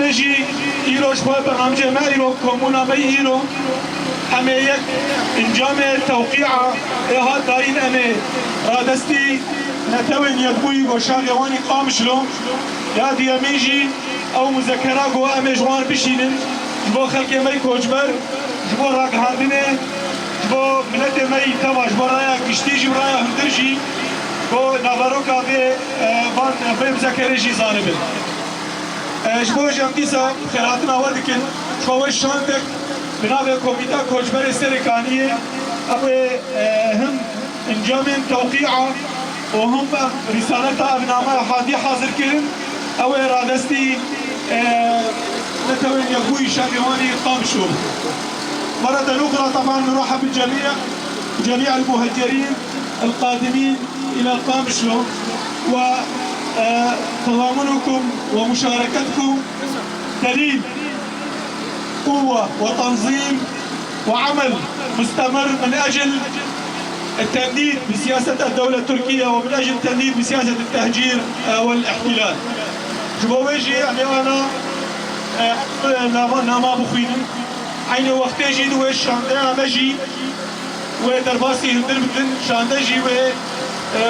امجي ايرو شبه برنامج ما ايرو كومونا ما ايرو اما يك انجام توقيعه اها داين امي رادستي نتوين يدوي وشاغي واني قامشلو يا دي اميجي او مذكره جو امي جوان بشينن جبو خلقي مي كوجبر جبو راك هاندنه جبو ملت مي تما جبو رايا كشتي جبو رايا هندرجي بو نافاروكا في مذكره جي زانبن جبو جمديسا خيراتنا ودكن خوش شانتك بنابه كوميتا كوجبر السركانيه ابو هم انجام توقيعه وهم رسالتها بنامه حادي حاضر كرن او ارادستي نتوين يقوي شاقواني قامشو مرة أخرى طبعا نرحب بالجميع جميع المهجرين القادمين إلى القامشو وتضامنكم ومشاركتكم دليل قوة وتنظيم وعمل مستمر من أجل التنديد بسياسة الدولة التركية ومن أجل التنديد بسياسة التهجير والاحتلال. جبويجي يعني أنا نما بخويني عين وقت جيد وش شانده مجي ودرباسي هندر بدن شانده جي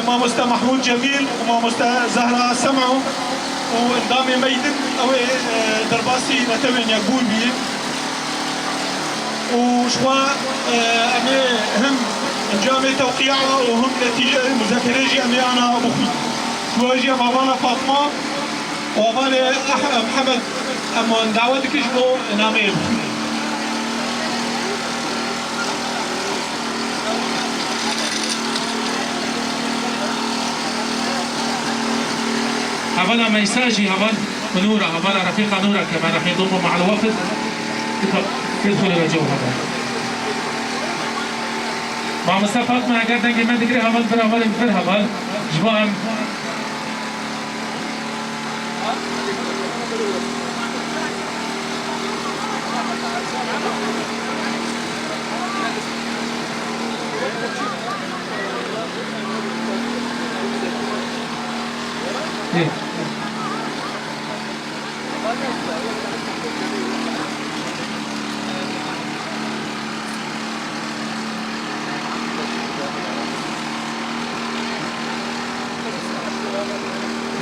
وما مستا محمود جميل وما مستا زهرة سمعو واندامي ميدن او درباسي نتوين يقول بيه وشوا امي هم انجامي توقيعها وهم نتيجة مذاكرة جي امي انا بخوي شوا جي مابانا فاطمة وابانا محمد اما دعوتك شبو نامي بخوي هبانا ميساجي هبان ونورة هبانا رفيقة نورة كمان رح يضموا مع الوفد يدخل إلى الجو هذا مع مصطفى ما قدر ما تقري هبان فر هبان فر هبان جبان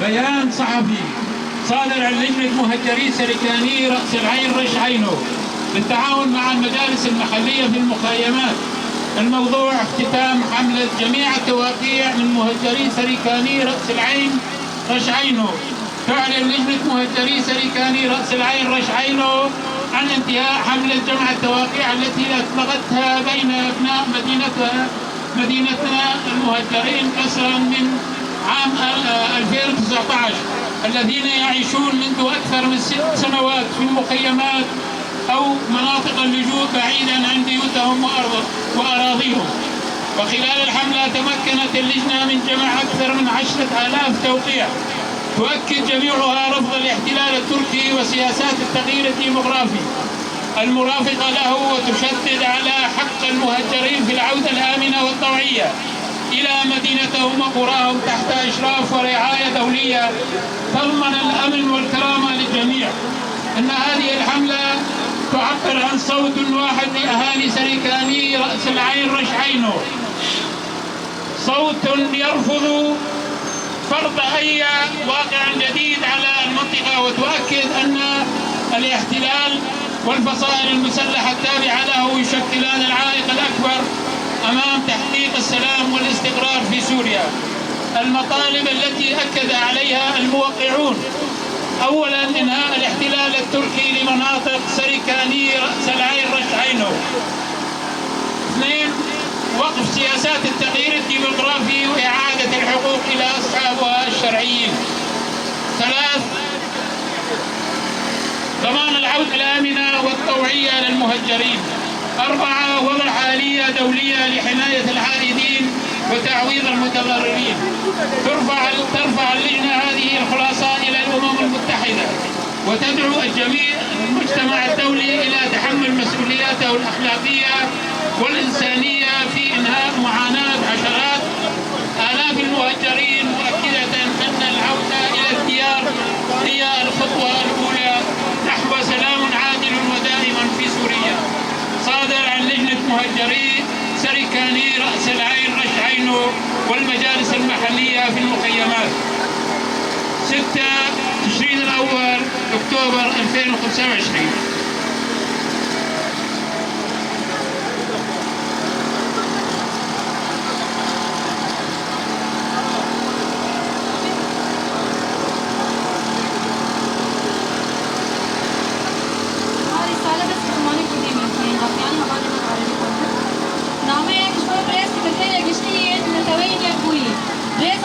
بيان صحفي صادر عن لجنة مهجري سركاني رأس العين رش عينه بالتعاون مع المجالس المحلية في المخيمات. الموضوع اختتام حملة جميع التوقيع من مهجري سركاني رأس العين رش عينه. تعلن لجنة مهجري سركاني رأس العين رش عينه عن انتهاء حملة جمع التوقيع التي أطلقتها بين أبناء مدينتنا المهجرين أسرا من عام 2019 الذين يعيشون منذ أكثر من 6 سنوات في المخيمات أو مناطق اللجوء بعيدا عن بيوتهم وأراضيهم. وخلال الحملة تمكنت اللجنة من جمع أكثر من 10,000 توقيع تؤكد جميعها رفض الاحتلال التركي وسياسات التغيير الديمغرافي المرافقة له، وتشدد على حق المهجرين في العودة الآمنة والطوعية إلى مدينتهم وقراهم تحت إشراف ورعاية دولية تضمن الأمن والكرامة للجميع. إن هذه الحملة تعبر عن صوت واحد لأهالي سركاني رأس العين رش عينه، صوت يرفض فرض أي واقع جديد على المنطقة، وتؤكد أن الاحتلال والفصائل المسلحة التابعة له يشكلان العائق الأكبر أمام تحقيق السلام والاستقرار في سوريا. المطالب التي أكد عليها الموقعون: أولاً إنهاء الاحتلال التركي لمناطق سركاني رأس العين رش عينه. 2. وقف سياسات التغيير الديمغرافي وإعادة الحقوق إلى أصحابها الشرعيين. 3. ضمان العودة الآمنة والطوعية للمهجرين. 4. وضع آلية دولية لحماية العائدين وتعويض المتضررين. ترفع اللجنة هذه الخلاصات إلى الأمم المتحدة وتدعو الجميع المجتمع الدولي إلى تحمل مسؤولياته الأخلاقية والإنسانية في إنهاء معاناة عشرات آلاف المهجرين، مؤكدة أن العودة إلى الديار هي الخطوة الأولى صادر عن لجنة مهجري سريكاني رأس العين رش عينو والمجالس المحلية في المخيمات 6 تشرين الأول أكتوبر 2025.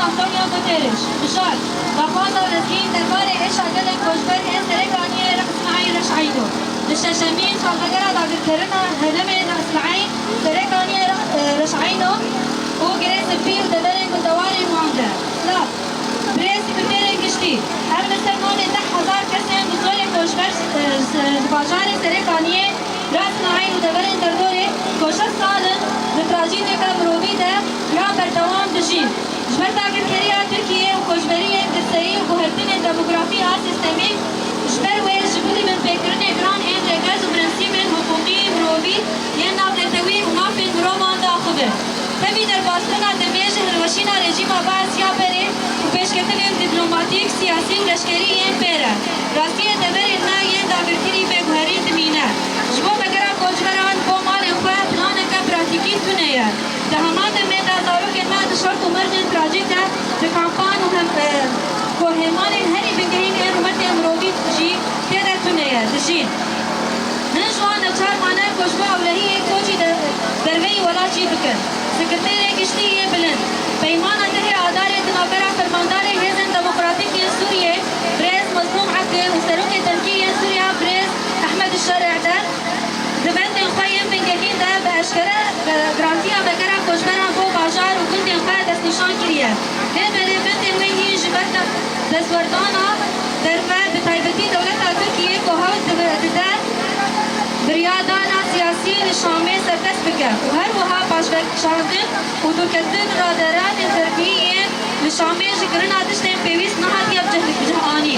Antonio Guterres بشار بخواطة ولسكين درباري إيش عدلن كوشبر إن سرقانية رأس معين رش عينو للشاشمين شالغجرة داقل كرنا هلمي رأس العين سرقانية رش عينو وجريس البيو دبرن ودواري معاملة لا بريس كتيرن كشتي هم نستمون تح 1000 كسن بزول كوشبر باجار سرقانية رأس العين ودبرن دردوري كوشر سالن لتراجيد كامروبي ده يا بردوام دجين جبر داخل كريا تركيا وكوشبرية كسرية وكهرتين الديموغرافية سيستميك جبر ويل جبولي من فكرن إجران إن رجاز وبرنسيب حقوقي مروبي يناب لتوي ونافن رومان داخبه تبي در باستنا دميج هلوشينا رجيم عباس يا بري وبيشكتن دبلوماتيك سياسي ولشكري ين بيرا راستية دبر إننا ين داخل كري بجوهرين دمينة جبو بكرا كوشبران بومال إخوة بلانك براتيكي تونية دهمان ميدا زاروك ما دشرط ومرجن تراجيتا بكامبان وهم كوهمان هني بنجهين إرمت أمروبي تجي كده تونية تجين هنجوان الشهر معنا كوشبا أولهي كوشي دربي ولا شي بكر سكرتيري كشتي بلند بيمانة تهي عدالة ناكرا فرمانداري هزن ديمقراطيك سوريا بريز مظلوم عكر وسروك تركيا سوريا بريز أحمد الشرع ده دبنت الخيم بنجهين ده بأشكرا جرانتيا بكرا كوشبرا بو باجار وكنت انقاء دست نشان كريا هبالي بنت ويهي جبتا دزوردانا درفا بطيبتي دولتا تركيا كوهاوز ده بريادانا سياسي لشامي سرتس بكا وهر وها باشبك شاندن ودوكتن رادران تركيين لشامي جكرنا تشتين بيويس نهاتي بجهلك بجهاني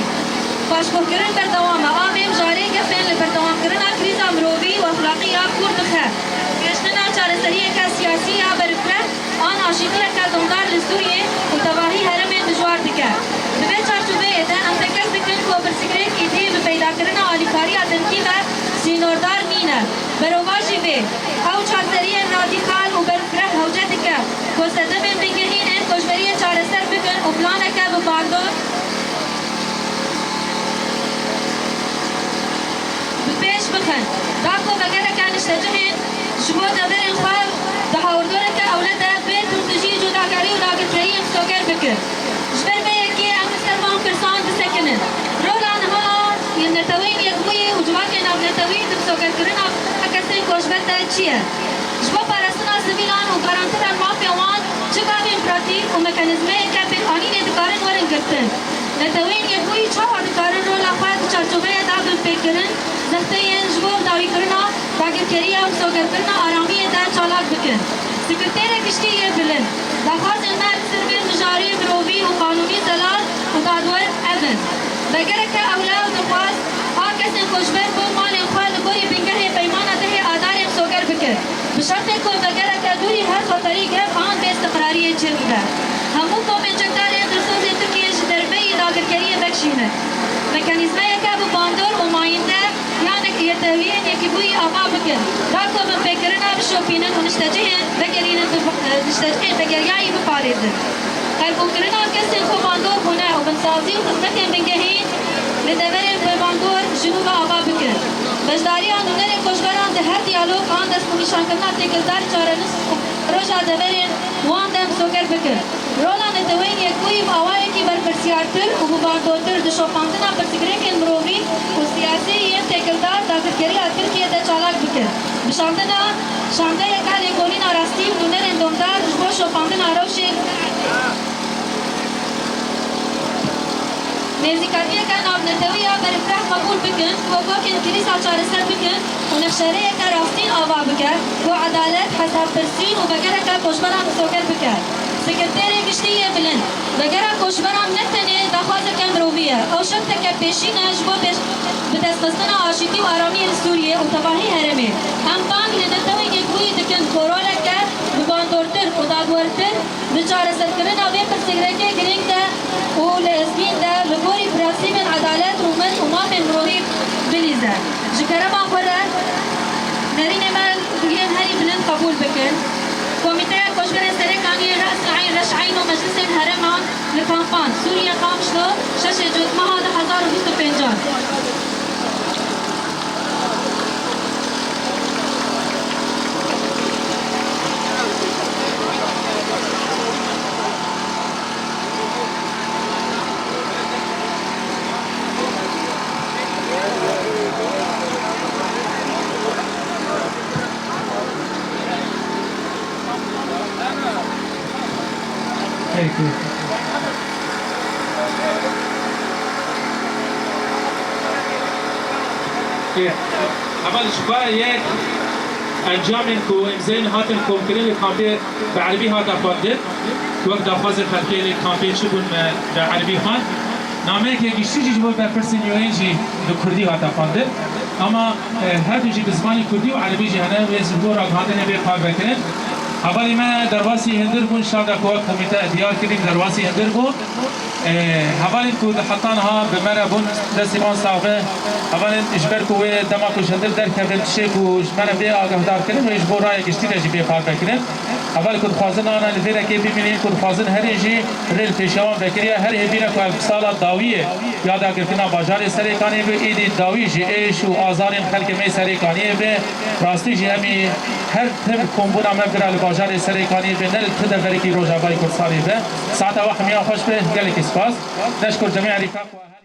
باشبكرن بردوامة آميم جاري قفين لبردوام كرنا كريزا مروبي واخلاقية كوردخة كشتنا چارسرية كسياسية برفرة آن آشيقية كدوندار لسوريا وتباهي هرمين دجوار دكا دبي چارچوبه ايدن ام تكس دكن کو برسكريك ايدي بپیدا کرنا آلیکاریا تنقیبه سینوردار نینه بروواجی به او چارسرية راديكال وبرفرة هوجه دكا کو صدمن بگهین ان کشبریه چارسر بکن و پلانکه بباندور بپیش بخن داکو بگره کنش تجهین جبو دبر الخواب تحاوردورك أولادها بيت وتجي جداكاري وداكتريين سوكر بكر جبر بيكي أم سلمان كرسان بسكنن رولا نها ينتوين يقوي وجواكي نابنتوين بسوكر كرنا أكسين كوشبتا تشيه جبو بارسنا سبيلان وغارانتران مافيا وان چكابين براتيك وميكانيزمي كابين آنين دكارن ورن كرتن نتوين يقوي چاوا دكارن رولا خواد چارچوبه دابن بكرن زختين جبو داوي كرنا داكتريا وسوكر كرنا آرامي دا چالاك بكن سكرتيرة كشتية بلن دخواز المال سربين مجاري مروبي وقانوني زلال ودادور أبن بقرك أولاد دخواز هاكسن كوشبر بو مال انخوال بوري بنگهي بيمانة تهي آداري مسوكر بكر بشرط كو بقرك دوري هر خطري گف آن باستقرارية جلده همو قومين جكتاري درسوزي تركيا جدربي داكركرية بكشينه ميكانيزمه يكا بباندور وماينده يعني يتهوين يكبوي آقا بكر داكو من فكرنا بشوفينن ونشتجهن بقرينن نشتجهن بقرياي بباريزن هالبوكرنا كسن خو باندور هنا وبنصازي وخصتين بنجهين لدبرن بباندور جنوب آقا بكر بجداري آن دونر كوشبران ده هر ديالوگ آن دست منشان کرنا تکلدار چارنس روژا دبرن وان دم سوکر بکر رولا نتوین یکوی آوائے کی برپرسیارتر و بباندورتر دشوپاندنا پرسگرکن مرووی و سیاسی ین تکلدار داکرگری ترکیه ده چالاک بکر بشاندنا شانده یکا لگولین آراستی و دونر اندومدار جبو شوپاندنا روشی نزیکاتیه که نابنتویه برفرح قبول بکن و وکن کلیسا چارسر بکن و نخشره که راستین آوا بکن و عدالت حساب پرسین و بگره که پشبران سوکر بکن سكرتيري قشتية بلند بقرا كوشبرا نتني دخوازة كامروبية أو شبتك بيشينا جبو بيش بتسقسنا عاشتي وأرامي السورية وتباهي هرمي هم بانك لنتوي يقوي دكن كورولك بباندورتر ودادورتر بجار سركرنا ويبر سكرتيري جرينك ده ولازمين ده لبوري براسي من عدالات رومن وما من روحي بليزة جكرما خورا نرين مال بيان هاري بلند قبول بكن كوميتي كوشبر سركاني رأس العين رش عين ومجلس الهرمان لكامبان سوريا قامشلو شاشة جود ما هذا 1025 Thank you. اول شباب یک انجام کو امزین هاتن کمکلی کامپی به عربی هات افاده وقت دافاز خلقی کامپی چون به عربی خان نامه که گشتی جیبو به پرسنیوی جی دو کردی هات افاده اما هر جی به زبان کردی و عربی جی هنر و زبور آگاهانه به کار بکنن اولی ما درواسی هندر بون شاید اکوات کمیته ادیار کردیم درواسی هندر بون اولی که حتان ها به مرا بون دستیمان ساقه اولی اجبر که دما کش هندر در کردن چه کش مرا به آگاه دار کردن و اجبار رای گشتی رجی به کار بکنن اولی که خوازن آنها لفیره که ببینیم که خوازن هر ایجی ریل پیشوان بکریه هر هبینه که سال داویه یاد اگرکنا باجار سریکانی به ایدی داوی جی ایش و آزارین خلق می سریکانی به راستی جی همی هر تر کمبونا مبگرال باجار سریکانی به نل تدفری کی روزابای کرسانی به ساعت وقت میان خوش به گلی کسپاس نشکر جميع رفاق